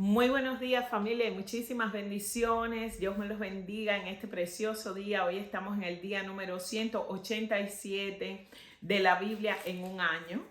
Muy buenos días, familia, y muchísimas bendiciones. Dios me los bendiga en este precioso día. Hoy estamos en el día número 187 de la Biblia en un año.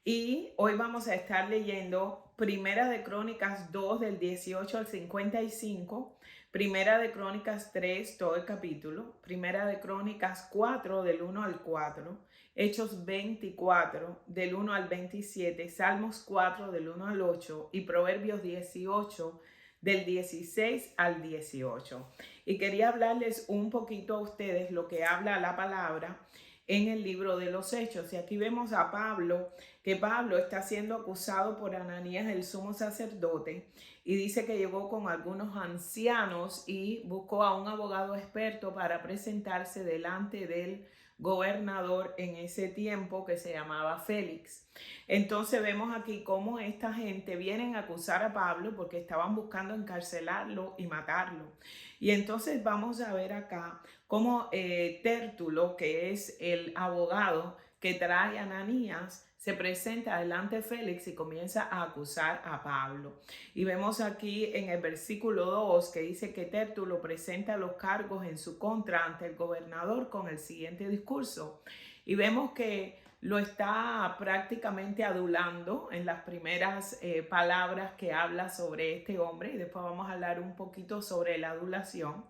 Y hoy vamos a estar leyendo Primera de Crónicas 2 del 18 al 55, Primera de Crónicas 3, todo el capítulo, Primera de Crónicas 4 del 1 al 4, Hechos 24 del 1 al 27, Salmos 4 del 1 al 8 y Proverbios 18 del 16 al 18. Y quería hablarles un poquito a ustedes lo que habla la palabra en el libro de los Hechos. Y aquí vemos a Pablo, que Pablo está siendo acusado por Ananías, el sumo sacerdote, y dice que llegó con algunos ancianos y buscó a un abogado experto para presentarse delante del gobernador en ese tiempo, que se llamaba Félix. Entonces vemos aquí cómo esta gente vienen a acusar a Pablo porque estaban buscando encarcelarlo y matarlo. Y entonces vamos a ver acá cómo Tértulo, que es el abogado que trae a Ananías, se presenta delante de Félix y comienza a acusar a Pablo. Y vemos aquí en el versículo 2 que dice que Tértulo presenta los cargos en su contra ante el gobernador con el siguiente discurso. Y vemos que lo está prácticamente adulando en las primeras palabras que habla sobre este hombre, y después vamos a hablar un poquito sobre la adulación.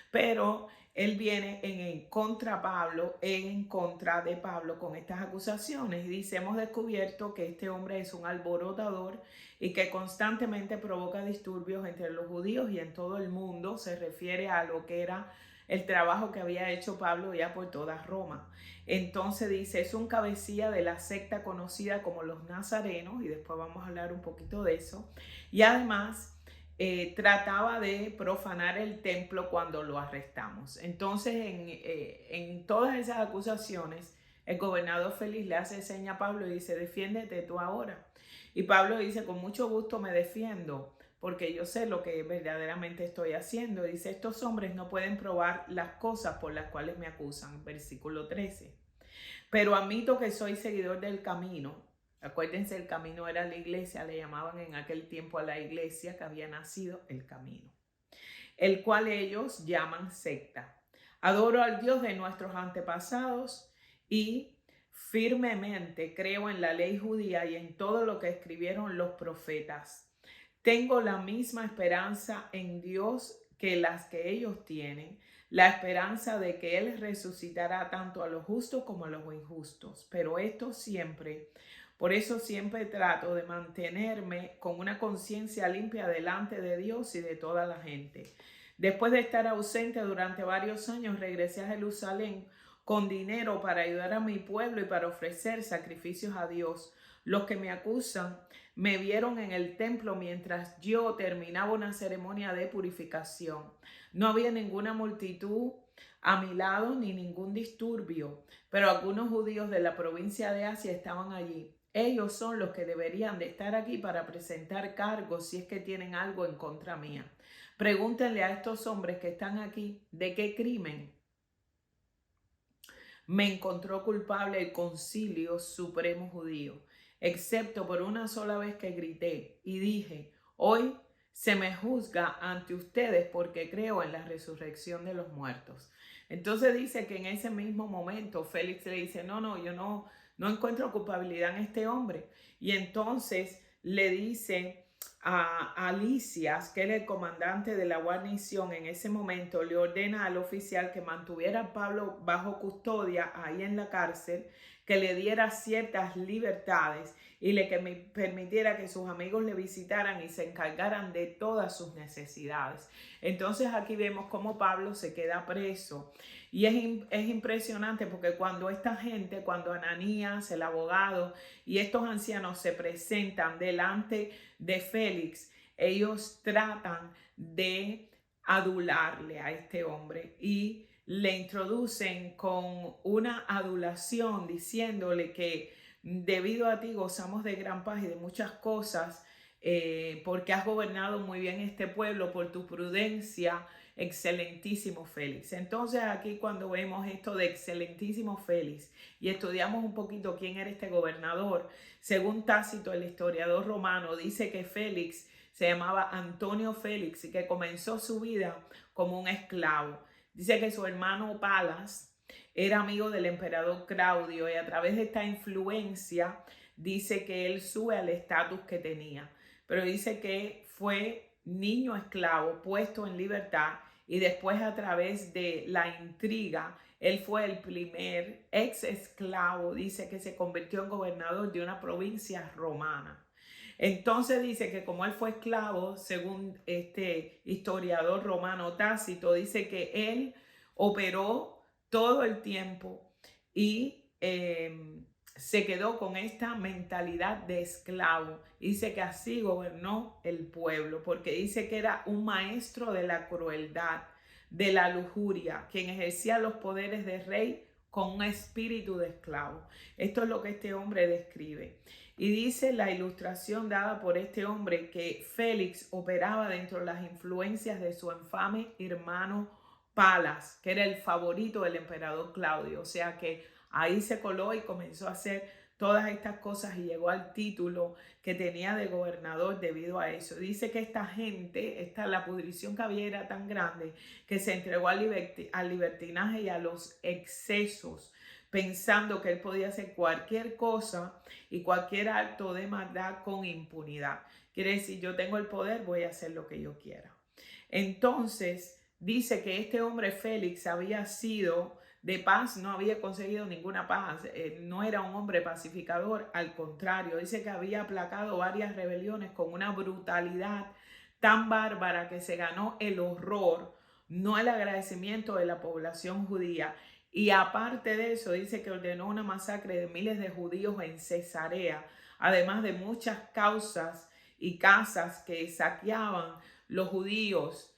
Pero él viene en contra Pablo, en contra de Pablo con estas acusaciones, y dice: hemos descubierto que este hombre es un alborotador y que constantemente provoca disturbios entre los judíos y en todo el mundo. Se refiere a lo que era el trabajo que había hecho Pablo ya por toda Roma. Entonces dice: es un cabecilla de la secta conocida como los nazarenos, y después vamos a hablar un poquito de eso. Y además trataba de profanar el templo cuando lo arrestamos. Entonces, en todas esas acusaciones, el gobernador Félix le hace seña a Pablo y dice: defiéndete tú ahora. Y Pablo dice: con mucho gusto me defiendo, porque yo sé lo que verdaderamente estoy haciendo. Dice: estos hombres no pueden probar las cosas por las cuales me acusan. Versículo 13. Pero admito que soy seguidor del camino. Acuérdense, el camino era la iglesia, le llamaban en aquel tiempo a la iglesia que había nacido el camino, el cual ellos llaman secta. Adoro al Dios de nuestros antepasados y firmemente creo en la ley judía y en todo lo que escribieron los profetas. Tengo la misma esperanza en Dios que las que ellos tienen, la esperanza de que Él resucitará tanto a los justos como a los injustos. Pero por eso siempre trato de mantenerme con una conciencia limpia delante de Dios y de toda la gente. Después de estar ausente durante varios años, regresé a Jerusalén con dinero para ayudar a mi pueblo y para ofrecer sacrificios a Dios. Los que me acusan me vieron en el templo mientras yo terminaba una ceremonia de purificación. No había ninguna multitud a mi lado ni ningún disturbio, pero algunos judíos de la provincia de Asia estaban allí. Ellos son los que deberían de estar aquí para presentar cargos si es que tienen algo en contra mía. Pregúntenle a estos hombres que están aquí de qué crimen me encontró culpable el Concilio Supremo Judío, excepto por una sola vez que grité y dije: hoy se me juzga ante ustedes porque creo en la resurrección de los muertos. Entonces dice que en ese mismo momento Félix le dice: no, yo no encuentro culpabilidad en este hombre. Y entonces le dice a Licias, que era el comandante de la guarnición en ese momento, le ordena al oficial que mantuviera a Pablo bajo custodia ahí en la cárcel, que le diera ciertas libertades y le permitiera que sus amigos le visitaran y se encargaran de todas sus necesidades. Entonces aquí vemos cómo Pablo se queda preso. Y es impresionante porque cuando Ananías, el abogado, y estos ancianos se presentan delante de Félix, ellos tratan de adularle a este hombre y le introducen con una adulación diciéndole que debido a ti gozamos de gran paz y de muchas cosas, porque has gobernado muy bien este pueblo por tu prudencia, excelentísimo Félix. Entonces aquí, cuando vemos esto de excelentísimo Félix y estudiamos un poquito quién era este gobernador, según Tácito, el historiador romano, dice que Félix se llamaba Antonio Félix y que comenzó su vida como un esclavo. Dice que su hermano Palas era amigo del emperador Claudio y a través de esta influencia dice que él sube al estatus que tenía. Pero dice que fue niño esclavo puesto en libertad y después a través de la intriga, él fue el primer ex esclavo, dice que se convirtió en gobernador de una provincia romana. Entonces dice que como él fue esclavo, según este historiador romano Tácito, dice que él operó todo el tiempo y se quedó con esta mentalidad de esclavo. Dice que así gobernó el pueblo, porque dice que era un maestro de la crueldad, de la lujuria, quien ejercía los poderes de rey con un espíritu de esclavo. Esto es lo que este hombre describe. Y dice la ilustración dada por este hombre que Félix operaba dentro de las influencias de su infame hermano Palas, que era el favorito del emperador Claudio. O sea que ahí se coló y comenzó a hacer todas estas cosas y llegó al título que tenía de gobernador debido a eso. Dice que esta gente, la pudrición que había era tan grande que se entregó al libertinaje y a los excesos, pensando que él podía hacer cualquier cosa y cualquier acto de maldad con impunidad. Quiere decir, yo tengo el poder, voy a hacer lo que yo quiera. Entonces, dice que este hombre Félix había sido de paz, no había conseguido ninguna paz, no era un hombre pacificador, al contrario, dice que había aplacado varias rebeliones con una brutalidad tan bárbara que se ganó el horror, no el agradecimiento de la población judía. Y aparte de eso, dice que ordenó una masacre de miles de judíos en Cesarea, además de muchas causas y casas que saqueaban los judíos,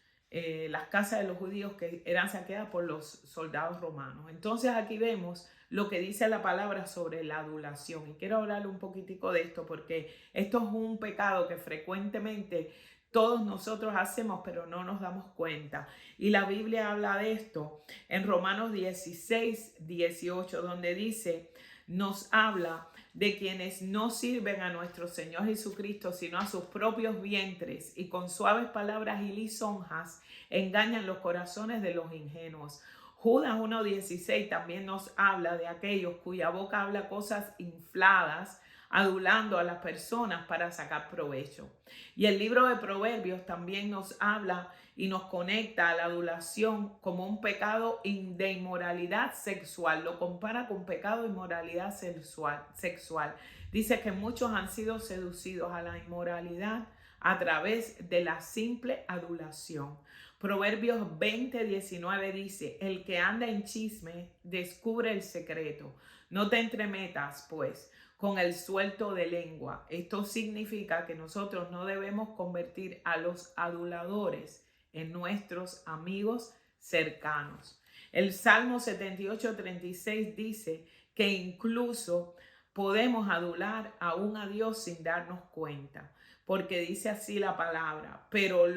las casas de los judíos que eran saqueadas por los soldados romanos. Entonces aquí vemos lo que dice la palabra sobre la adulación. Y quiero hablarle un poquitico de esto porque esto es un pecado que frecuentemente todos nosotros hacemos, pero no nos damos cuenta. Y la Biblia habla de esto en Romanos 16, 18, donde dice, nos habla de quienes no sirven a nuestro Señor Jesucristo, sino a sus propios vientres, y con suaves palabras y lisonjas engañan los corazones de los ingenuos. Judas 1:16 también nos habla de aquellos cuya boca habla cosas infladas, adulando a las personas para sacar provecho. Y el libro de Proverbios también nos habla y nos conecta a la adulación como un pecado de inmoralidad sexual. Lo compara con pecado de inmoralidad sexual. Dice que muchos han sido seducidos a la inmoralidad a través de la simple adulación. Proverbios 20:19 dice, el que anda en chisme descubre el secreto. No te entremetas, pues, con el suelto de lengua. Esto significa que nosotros no debemos convertir a los aduladores en nuestros amigos cercanos. El Salmo 78:36 dice que incluso podemos adular aún a Dios sin darnos cuenta, porque dice así la palabra, pero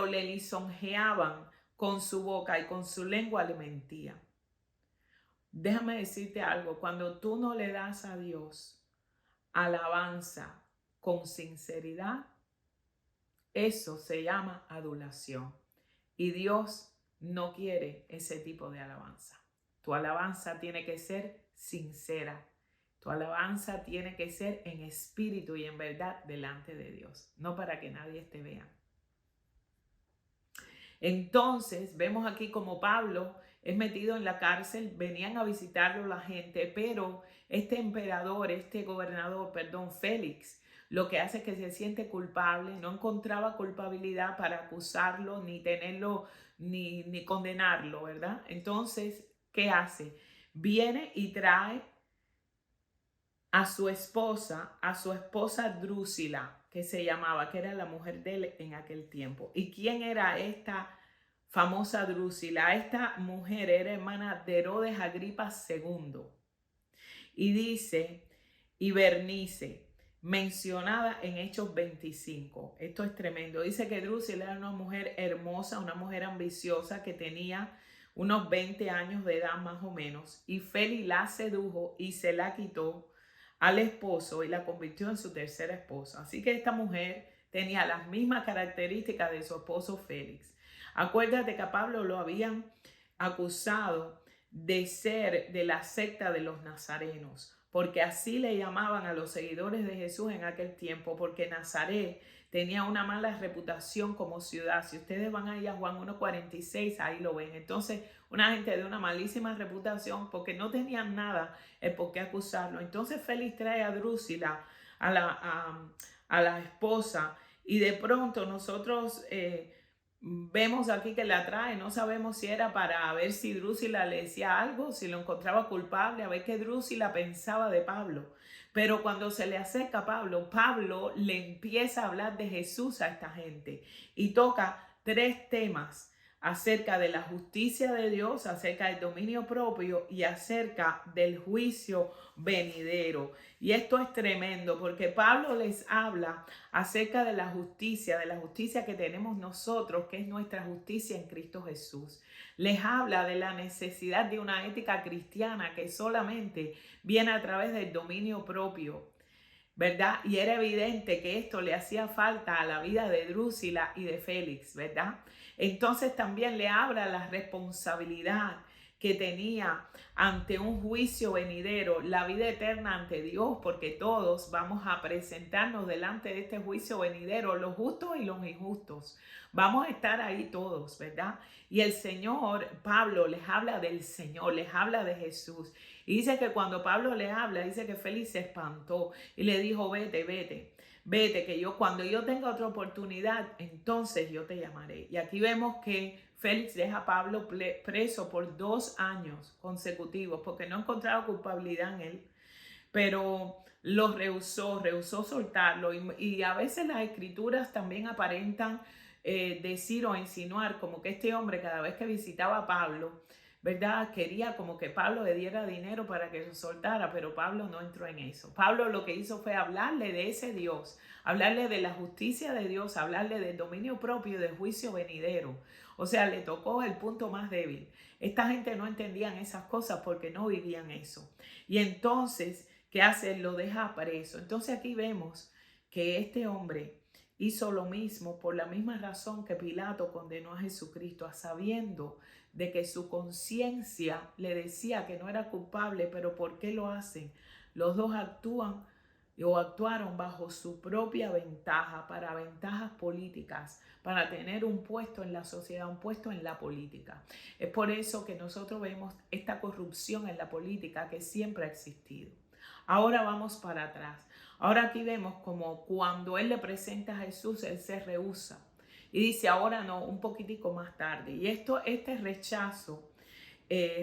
le lisonjeaban con su boca y con su lengua le mentían. Déjame decirte algo, cuando tú no le das a Dios alabanza con sinceridad, eso se llama adulación. Y Dios no quiere ese tipo de alabanza. Tu alabanza tiene que ser sincera. Tu alabanza tiene que ser en espíritu y en verdad delante de Dios, no para que nadie te vea. Entonces vemos aquí como Pablo es metido en la cárcel, venían a visitarlo la gente, pero este gobernador, Félix, lo que hace es que se siente culpable, no encontraba culpabilidad para acusarlo, ni tenerlo, ni condenarlo, ¿verdad? Entonces, ¿qué hace? Viene y trae a su esposa Drusila, que se llamaba, que era la mujer de él en aquel tiempo. ¿Y quién era esta famosa Drusila? Esta mujer era hermana de Herodes Agripa II. Y dice, y Bernice, mencionada en Hechos 25. Esto es tremendo. Dice que Drusila era una mujer hermosa, una mujer ambiciosa que tenía unos 20 años de edad más o menos. Y Félix la sedujo y se la quitó al esposo y la convirtió en su tercera esposa. Así que esta mujer tenía las mismas características de su esposo Félix. Acuérdate que a Pablo lo habían acusado de ser de la secta de los nazarenos, porque así le llamaban a los seguidores de Jesús en aquel tiempo, porque Nazaret tenía una mala reputación como ciudad. Si ustedes van ahí a Juan 1:46, ahí lo ven. Entonces, una gente de una malísima reputación porque no tenían nada por qué acusarlo. Entonces, Félix trae a Drusila, a la esposa, y de pronto nosotros vemos aquí que la trae. No sabemos si era para ver si Drusila le decía algo, si lo encontraba culpable, a ver qué Drusila pensaba de Pablo. Pero cuando se le acerca a Pablo, Pablo le empieza a hablar de Jesús a esta gente y toca 3 temas acerca de la justicia de Dios, acerca del dominio propio y acerca del juicio venidero. Y esto es tremendo porque Pablo les habla acerca de la justicia que tenemos nosotros, que es nuestra justicia en Cristo Jesús. Les habla de la necesidad de una ética cristiana que solamente viene a través del dominio propio, ¿verdad? Y era evidente que esto le hacía falta a la vida de Drusila y de Félix, ¿verdad? Entonces también le habla la responsabilidad que tenía ante un juicio venidero, la vida eterna ante Dios, porque todos vamos a presentarnos delante de este juicio venidero, los justos y los injustos. Vamos a estar ahí todos, ¿verdad? Y el Señor, Pablo les habla del Señor, les habla de Jesús. Y dice que cuando Pablo le habla, dice que Félix se espantó y le dijo, vete, que cuando yo tenga otra oportunidad, entonces yo te llamaré. Y aquí vemos que Félix deja a Pablo preso por 2 años consecutivos porque no encontraba culpabilidad en él, pero lo rehusó soltarlo. Y a veces las escrituras también aparentan decir o insinuar como que este hombre cada vez que visitaba a Pablo, ¿verdad? Quería como que Pablo le diera dinero para que lo soltara, pero Pablo no entró en eso. Pablo lo que hizo fue hablarle de ese Dios, hablarle de la justicia de Dios, hablarle del dominio propio y del juicio venidero. O sea, le tocó el punto más débil. Esta gente no entendían esas cosas porque no vivían eso. Y entonces, ¿qué hace? Lo deja preso. Entonces aquí vemos que este hombre hizo lo mismo por la misma razón que Pilato condenó a Jesucristo, a sabiendo de que su conciencia le decía que no era culpable, pero ¿por qué lo hacen? Los dos actuaron bajo su propia ventaja, para ventajas políticas, para tener un puesto en la sociedad, un puesto en la política. Es por eso que nosotros vemos esta corrupción en la política que siempre ha existido. Ahora vamos para atrás. Ahora aquí vemos como cuando él le presenta a Jesús, él se rehúsa. Y dice, ahora no, un poquitico más tarde. Y este rechazo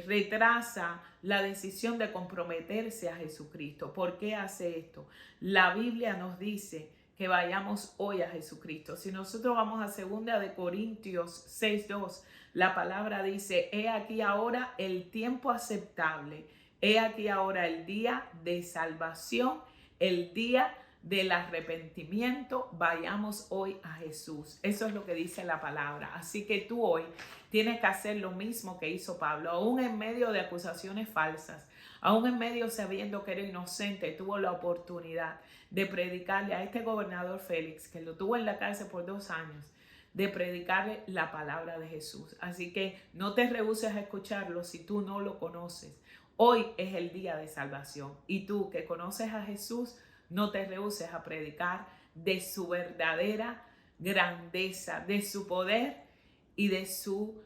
retrasa la decisión de comprometerse a Jesucristo. ¿Por qué hace esto? La Biblia nos dice que vayamos hoy a Jesucristo. Si nosotros vamos a 2 de Corintios 6:2, la palabra dice, he aquí ahora el tiempo aceptable, he aquí ahora el día de salvación, el día del arrepentimiento. Vayamos hoy a Jesús. Eso es lo que dice la palabra. Así que tú hoy tienes que hacer lo mismo que hizo Pablo, aún en medio de acusaciones falsas, aún en medio sabiendo que era inocente, tuvo la oportunidad de predicarle a este gobernador Félix, que lo tuvo en la cárcel por 2 años, de predicarle la palabra de Jesús. Así que no te rehúses a escucharlo si tú no lo conoces. Hoy es el día de salvación y tú que conoces a Jesús, no te rehúses a predicar de su verdadera grandeza, de su poder y de su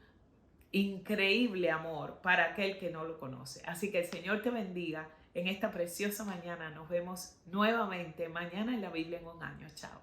increíble amor para aquel que no lo conoce. Así que el Señor te bendiga en esta preciosa mañana. Nos vemos nuevamente mañana en la Biblia en un año. Chao.